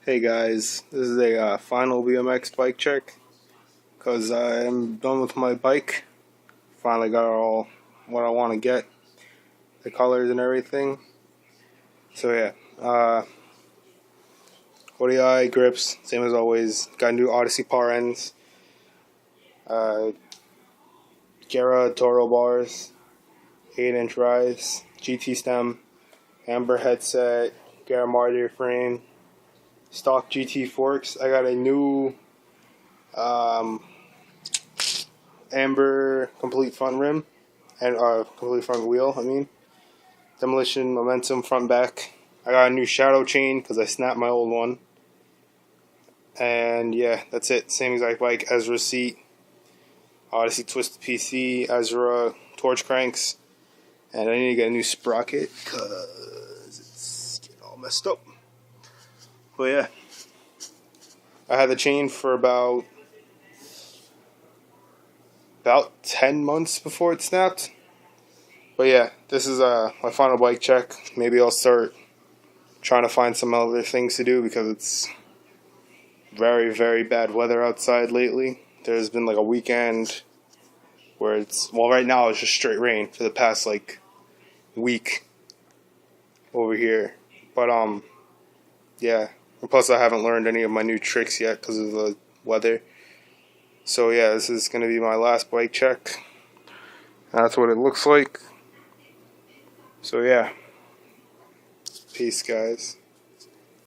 Hey guys, this is a final BMX bike check because I'm done with my bike. Finally got all what I want to get, the colors and everything. So yeah, 40i grips, same as always. Got new Odyssey power ends, uh, Guerra Toro bars, 8-inch rise, GT stem, amber headset, Guerra Martyr frame, stock GT forks. I got a new amber complete front rim and complete front wheel. Demolition momentum front back. I got a new shadow chain because I snapped my old one. And yeah, that's it. Same exact bike. Ezra seat, Odyssey twisted PC, Ezra torch cranks, and I need to get a new sprocket because it's getting all messed up. But yeah, I had the chain for about 10 months before it snapped. But yeah, this is my final bike check. Maybe I'll start trying to find some other things to do because it's very, very bad weather outside lately. There's been like a weekend where right now it's just straight rain for the past like week over here. But yeah. And plus I haven't learned any of my new tricks yet because of the weather. So yeah, this is going to be my last bike check. That's what it looks like. So yeah, peace guys.